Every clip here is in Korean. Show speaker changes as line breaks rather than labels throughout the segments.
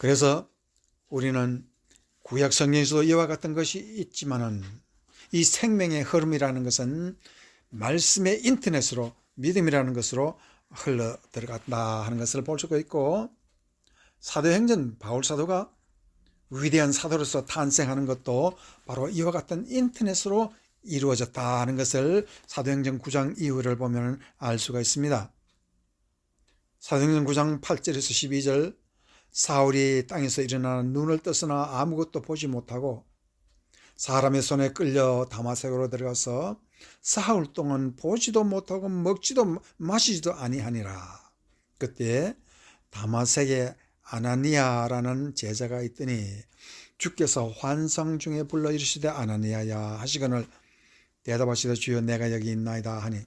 그래서 우리는 구약 성경에서도 이와 같은 것이 있지만은 이 생명의 흐름이라는 것은 말씀의 인터넷으로 믿음이라는 것으로 흘러 들어갔다 하는 것을 볼 수가 있고, 사도행전 바울 사도가 위대한 사도로서 탄생하는 것도 바로 이와 같은 인터넷으로 이루어졌다 하는 것을 사도행전 9장 이후를 보면 알 수가 있습니다. 사도행전 9장 8절에서 12절, 사울이 땅에서 일어나 눈을 뜨거나 아무것도 보지 못하고 사람의 손에 끌려 다마섹으로 들어가서 사흘 동안 보지도 못하고 먹지도 마시지도 아니하니라. 그때 다마섹에 아나니아라는 제자가 있더니 주께서 환상 중에 불러 이르시되 아나니아야 하시거늘 대답하시되 주여 내가 여기 있나이다 하니,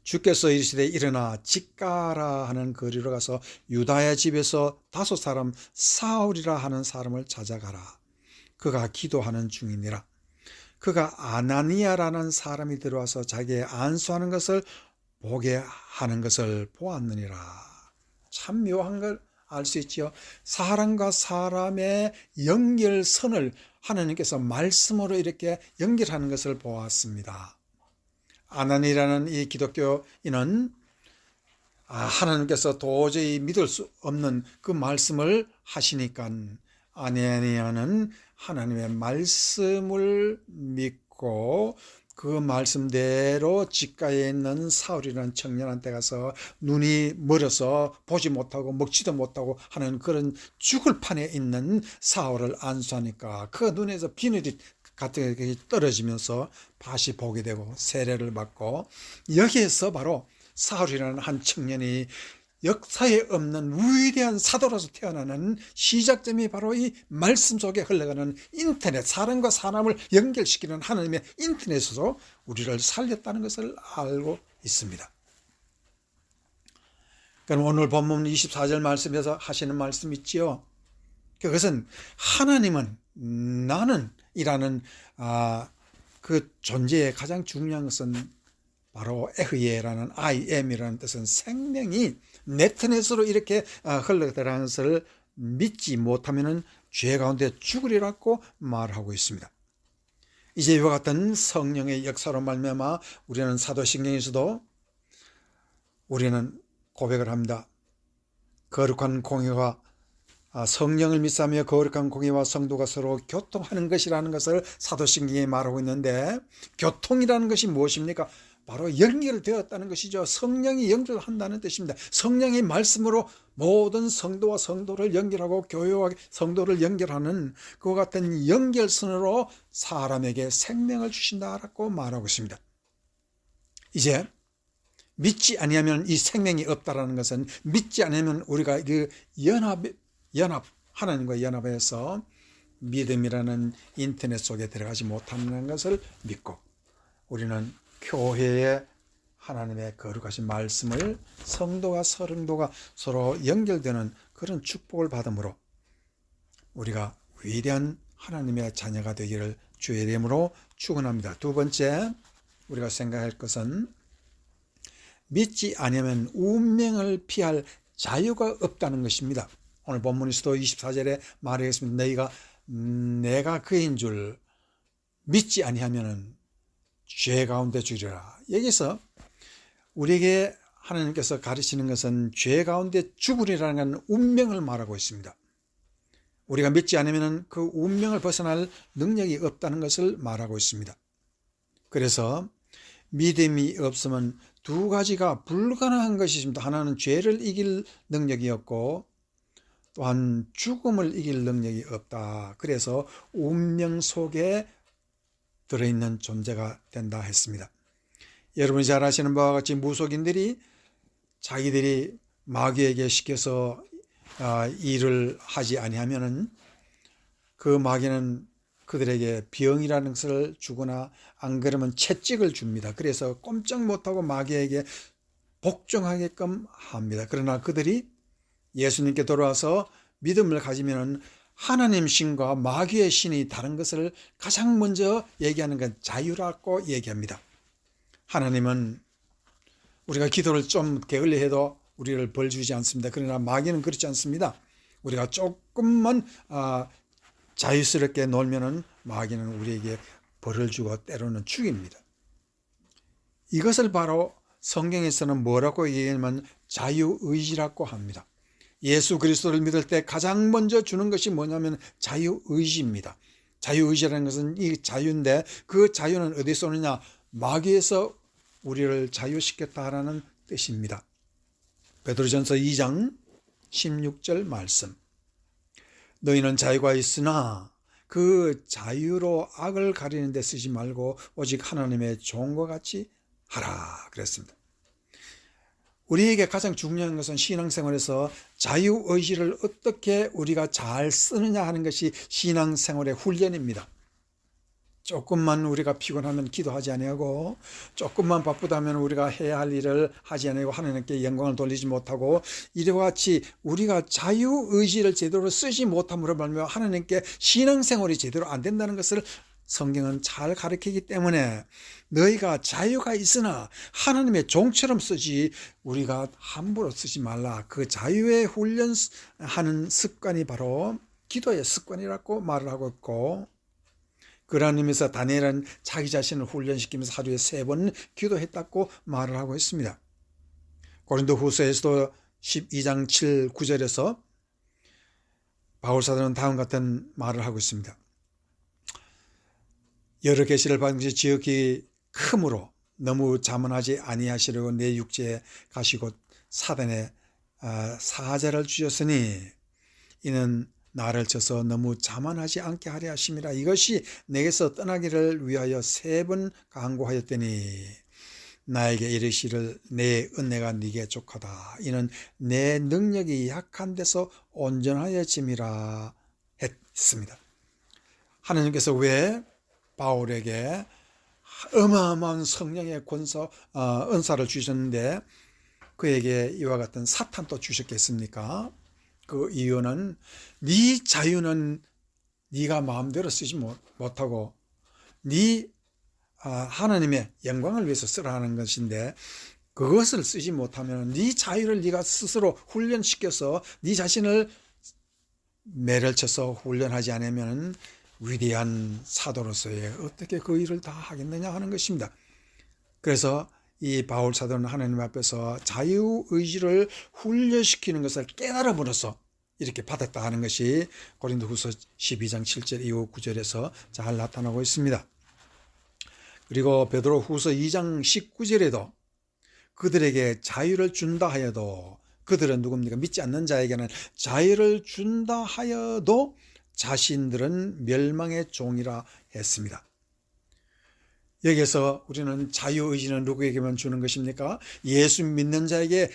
주께서 이르시되 일어나 직가라 하는 거리로 가서 유다야 집에서 5 사울이라 하는 사람을 찾아가라. 그가 기도하는 중이니라. 그가 아나니아라는 사람이 들어와서 자기의 안수하는 것을 보게 하는 것을 보았느니라. 참 묘한 걸 알 수 있지요. 사람과 사람의 연결선을 하나님께서 말씀으로 이렇게 연결하는 것을 보았습니다. 아나니라는 이 기독교인은 하나님께서 도저히 믿을 수 없는 그 말씀을 하시니까 아나니아는 하나님의 말씀을 믿고 그 말씀대로 직가에 있는 사울이라는 청년한테 가서 눈이 멀어서 보지 못하고 먹지도 못하고 하는 그런 죽을 판에 있는 사울을 안수하니까 그 눈에서 비늘이 같은 게 떨어지면서 다시 보게 되고 세례를 받고, 여기에서 바로 사울이라는 한 청년이 역사에 없는 위대한 사도로서 태어나는 시작점이 바로 이 말씀 속에 흘러가는 인터넷, 사람과 사람을 연결시키는 하나님의 인터넷으로 우리를 살렸다는 것을 알고 있습니다. 그럼 오늘 본문 24절 말씀에서 하시는 말씀 있지요. 그것은 하나님은 나는 이라는 그 존재의 가장 중요한 것은 바로 에흐예라는 I am이라는 뜻은 생명이 네트넷으로 이렇게 흘러들어가는 것을 믿지 못하면 죄 가운데 죽으리라고 말하고 있습니다. 이제 이와 같은 성령의 역사로 말미암아 우리는 사도신경에서도 우리는 고백을 합니다. 거룩한 공의와 성령을 믿사며 거룩한 공의와 성도가 서로 교통하는 것이라는 것을 사도신경에 말하고 있는데, 교통이라는 것이 무엇입니까? 바로 연결되었다는 것이죠. 성령이 연결한다는 뜻입니다. 성령의 말씀으로 모든 성도와 성도를 연결하고 교회와 성도를 연결하는 그와 같은 연결선으로 사람에게 생명을 주신다라고 말하고 있습니다. 이제 믿지 아니하면 이 생명이 없다라는 것은, 믿지 아니하면 우리가 그 연합 하나님과 연합해서 믿음이라는 인터넷 속에 들어가지 못한다는 것을 믿고, 우리는 교회의 하나님의 거룩하신 말씀을 성도와 성도가 서로 연결되는 그런 축복을 받음으로 우리가 위대한 하나님의 자녀가 되기를 주의 이름으로 축원합니다. 두 번째 우리가 생각할 것은, 믿지 아니하면 운명을 피할 자유가 없다는 것입니다. 오늘 본문에서도 24절에 말하겠습니다. 너희가 내가 그인 줄 믿지 아니하면 죄 가운데 죽으리라. 여기서 우리에게 하나님께서 가르치는 것은 죄 가운데 죽으리라는 운명을 말하고 있습니다. 우리가 믿지 않으면 그 운명을 벗어날 능력이 없다는 것을 말하고 있습니다. 그래서 믿음이 없으면 2가지가 불가능한 것이 있습니다. 하나는 죄를 이길 능력이 없고 또한 죽음을 이길 능력이 없다. 그래서 운명 속에 들어있는 존재가 된다 했습니다. 여러분이 잘 아시는 바와 같이 무속인들이 자기들이 마귀에게 시켜서 일을 하지 아니하면은 그 마귀는 그들에게 병이라는 것을 주거나 안 그러면 채찍을 줍니다. 그래서 꼼짝 못하고 마귀에게 복종하게끔 합니다. 그러나 그들이 예수님께 돌아와서 믿음을 가지면 하나님 신과 마귀의 신이 다른 것을 가장 먼저 얘기하는 건 자유라고 얘기합니다. 하나님은 우리가 기도를 좀 게을리해도 우리를 벌 주지 않습니다. 그러나 마귀는 그렇지 않습니다. 우리가 조금만 자유스럽게 놀면은 마귀는 우리에게 벌을 주고 때로는 죽입니다. 이것을 바로 성경에서는 뭐라고 얘기하면 자유의지라고 합니다. 예수 그리스도를 믿을 때 가장 먼저 주는 것이 뭐냐면 자유의지입니다. 자유의지라는 것은 이 자유인데 그 자유는 어디서 오느냐? 마귀에서 우리를 자유시켰다라는 뜻입니다. 베드로전서 2장 16절 말씀. 너희는 자유가 있으나 그 자유로 악을 가리는 데 쓰지 말고 오직 하나님의 종과 같이 하라 그랬습니다. 우리에게 가장 중요한 것은 신앙생활에서 자유의지를 어떻게 우리가 잘 쓰느냐 하는 것이 신앙생활의 훈련입니다. 조금만 우리가 피곤하면 기도하지 아니하고, 조금만 바쁘다면 우리가 해야 할 일을 하지 아니하고 하나님께 영광을 돌리지 못하고, 이와 같이 우리가 자유의지를 제대로 쓰지 못함으로 말미암아 하나님께 신앙생활이 제대로 안 된다는 것을 성경은 잘 가르치기 때문에 너희가 자유가 있으나 하나님의 종처럼 쓰지 우리가 함부로 쓰지 말라. 그 자유에 훈련하는 습관이 바로 기도의 습관이라고 말을 하고 있고, 그러한 의미에서 다니엘은 자기 자신을 훈련시키면서 하루에 3번 기도했다고 말을 하고 있습니다. 고린도후서에서도 12장 7, 9절에서 바울사도는 다음 같은 말을 하고 있습니다. 여러 계시를 받은 것이 지극히 크므로 너무 자만하지 아니하시려고 내 육체에 가시고 사단의 사자를 주셨으니 이는 나를 쳐서 너무 자만하지 않게 하려 하심이라. 이것이 내게서 떠나기를 위하여 3번 강구하였더니 나에게 이르시를 내 은혜가 네게 족하다. 이는 내 능력이 약한 데서 온전하여짐이라 했습니다. 하나님께서 왜 바울에게 어마어마한 성령의 은사를 주셨는데 그에게 이와 같은 사탄도 주셨겠습니까? 그 이유는 네 자유는 네가 마음대로 쓰지 못하고 하나님의 영광을 위해서 쓰라 하는 것인데, 그것을 쓰지 못하면 네 자유를 네가 스스로 훈련시켜서 네 자신을 매를 쳐서 훈련하지 않으면 위대한 사도로서의 어떻게 그 일을 다 하겠느냐 하는 것입니다. 그래서 이 바울 사도는 하나님 앞에서 자유의지를 훈련시키는 것을 깨달음으로써 이렇게 받았다 하는 것이 고린도후서 12장 7절 이후 9절에서 잘 나타나고 있습니다. 그리고 베드로후서 2장 19절에도 그들에게 자유를 준다 하여도, 그들은 누굽니까? 믿지 않는 자에게는 자유를 준다 하여도 자신들은 멸망의 종이라 했습니다. 여기에서 우리는 자유의지는 누구에게만 주는 것입니까? 예수 믿는 자에게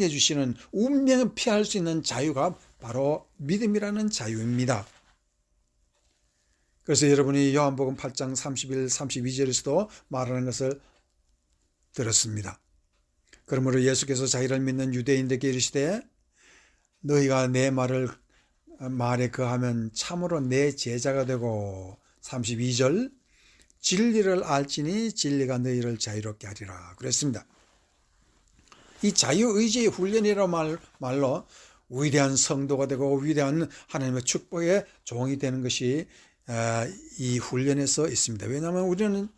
주시는 운명을 피할 수 있는 자유가 바로 믿음이라는 자유입니다. 그래서 여러분이 요한복음 8장 31, 32절에서도 말하는 것을 들었습니다. 그러므로 예수께서 자기를 믿는 유대인들에게 이르시되 너희가 내 말에 거하면 참으로 내 제자가 되고, 32절 진리를 알지니 진리가 너희를 자유롭게 하리라 그랬습니다. 이 자유의지의 훈련이라 말로 위대한 성도가 되고 위대한 하나님의 축복의 종이 되는 것이 이 훈련에서 있습니다. 왜냐하면 우리는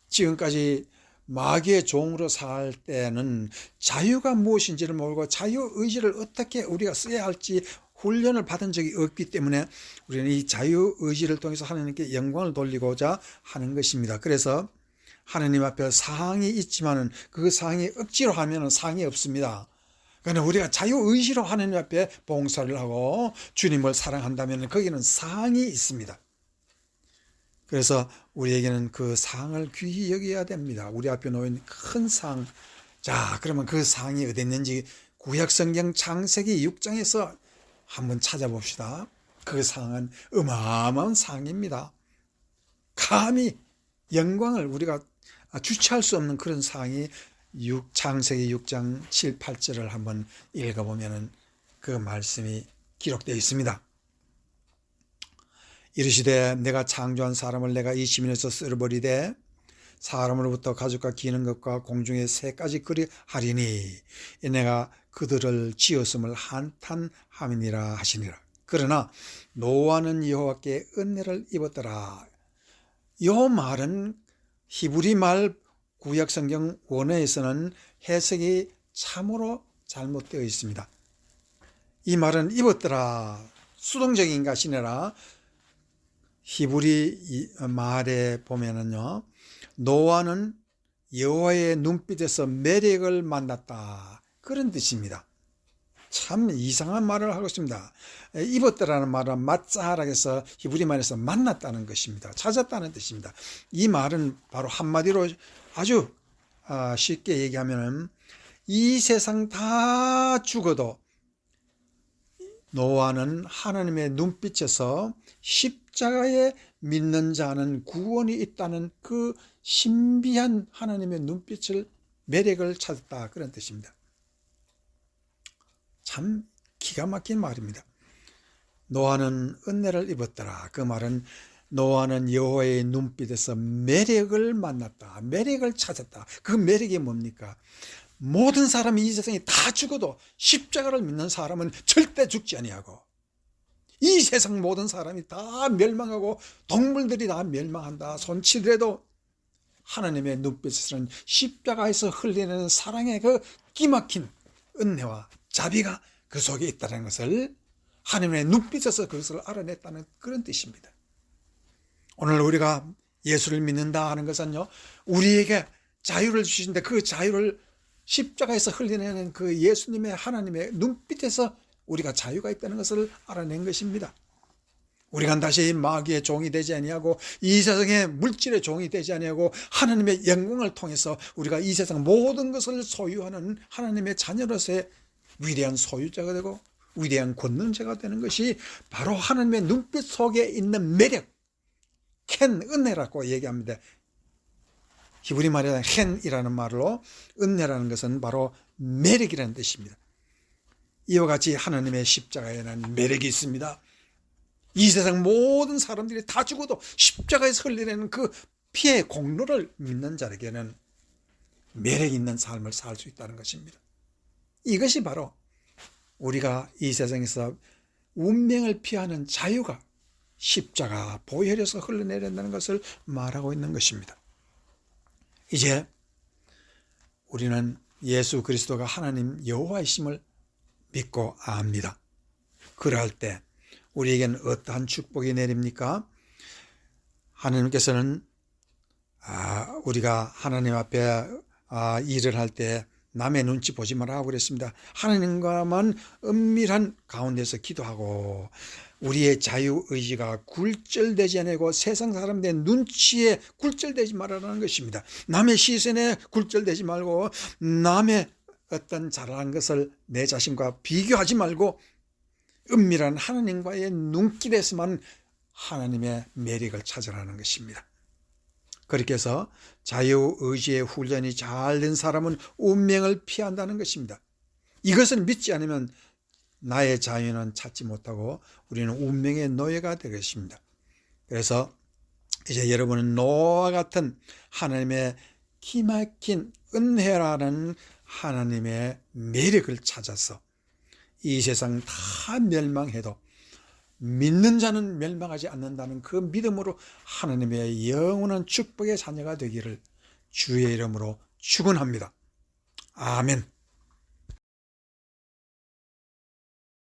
지금까지 마귀의 종으로 살 때는 자유가 무엇인지를 모르고 자유의지를 어떻게 우리가 써야 할지 훈련을 받은 적이 없기 때문에 우리는 이 자유의지를 통해서 하나님께 영광을 돌리고자 하는 것입니다. 그래서 하나님 앞에 사항이 있지만은 그 사항이 억지로 하면 사항이 없습니다. 그러나 우리가 자유의지로 하나님 앞에 봉사를 하고 주님을 사랑한다면 거기는 사항이 있습니다. 그래서 우리에게는 그 사항을 귀히 여겨야 됩니다. 우리 앞에 놓인 큰 사항. 자, 그러면 그 사항이 어디 있는지 구약성경 창세기 6장에서 한번 찾아봅시다. 그 사항은 어마어마한 사항입니다. 감히 영광을 우리가 주체할 수 없는 그런 사항이 창세기 6장 7, 8절을 한번 읽어보면 그 말씀이 기록되어 있습니다. 이르시되 내가 창조한 사람을 내가 이 시민에서 쓸어버리되 사람으로부터 가죽과 기는 것과 공중의 새까지 그리하리니 내가 그들을 지었음을 한탄함이니라 하시니라. 그러나 노아는 여호와께 은혜를 입었더라. 이 말은 히브리 말 구약성경 원어에서는 해석이 참으로 잘못되어 있습니다. 이 말은 입었더라, 수동적인 것이 아니라 히브리 말에 보면은요, 노아는 여호와의 눈빛에서 매력을 만났다, 그런 뜻입니다. 참 이상한 말을 하고 있습니다. 입었다라는 말은 맞자락에서 히브리 말에서 만났다는 것입니다. 찾았다는 뜻입니다. 이 말은 바로 한마디로 아주 쉽게 얘기하면 이 세상 다 죽어도 노아는 하나님의 눈빛에서 십자가에 믿는 자는 구원이 있다는 그 신비한 하나님의 눈빛을, 매력을 찾았다, 그런 뜻입니다. 참 기가 막힌 말입니다. 노아는 은혜를 입었더라. 그 말은 노아는 여호와의 눈빛에서 매력을 만났다, 매력을 찾았다. 그 매력이 뭡니까? 모든 사람이 이 세상에 다 죽어도 십자가를 믿는 사람은 절대 죽지 아니하고, 이 세상 모든 사람이 다 멸망하고 동물들이 다 멸망한다 손치더라도 하나님의 눈빛에서는 십자가에서 흘리는 사랑의 그 기막힌 은혜와 자비가 그 속에 있다는 것을, 하나님의 눈빛에서 그것을 알아냈다는 그런 뜻입니다. 오늘 우리가 예수를 믿는다 하는 것은요, 우리에게 자유를 주시는데 그 자유를 십자가에서 흘리는 그 예수님의 하나님의 눈빛에서 우리가 자유가 있다는 것을 알아낸 것입니다. 우리가 다시 마귀의 종이 되지 아니하고 이 세상의 물질의 종이 되지 아니하고 하나님의 영광을 통해서 우리가 이 세상 모든 것을 소유하는 하나님의 자녀로서의 위대한 소유자가 되고 위대한 권능자가 되는 것이 바로 하나님의 눈빛 속에 있는 매력, 켄, 은혜라고 얘기합니다. 히브리 말에 켄이라는 말로 은혜라는 것은 바로 매력이라는 뜻입니다. 이와 같이 하나님의 십자가에는 매력이 있습니다. 이 세상 모든 사람들이 다 죽어도 십자가에서 흘리는 그 피의 공로를 믿는 자에게는 매력 있는 삶을 살 수 있다는 것입니다. 이것이 바로 우리가 이 세상에서 운명을 피하는 자유가 십자가 보혈에서 흘러내린다는 것을 말하고 있는 것입니다. 이제 우리는 예수 그리스도가 하나님 여호와이심을 믿고 압니다. 그럴 때 우리에게는 어떠한 축복이 내립니까? 하나님께서는 우리가 하나님 앞에 일을 할 때 남의 눈치 보지 말라고 그랬습니다. 하나님과만 은밀한 가운데서 기도하고 우리의 자유의지가 굴절되지 않고 세상 사람들의 눈치에 굴절되지 말라는 것입니다. 남의 시선에 굴절되지 말고 남의 어떤 잘난 것을 내 자신과 비교하지 말고 은밀한 하나님과의 눈길에서만 하나님의 매력을 찾으라는 것입니다. 그렇게 해서 자유의지의 훈련이 잘 된 사람은 운명을 피한다는 것입니다. 이것을 믿지 않으면 나의 자유는 찾지 못하고 우리는 운명의 노예가 되겠습니다. 그래서 이제 여러분은 노아와 같은 하나님의 기막힌 은혜라는 하나님의 매력을 찾아서 이 세상 다 멸망해도 믿는 자는 멸망하지 않는다는 그 믿음으로 하나님의 영원한 축복의 자녀가 되기를 주의 이름으로 축원합니다. 아멘.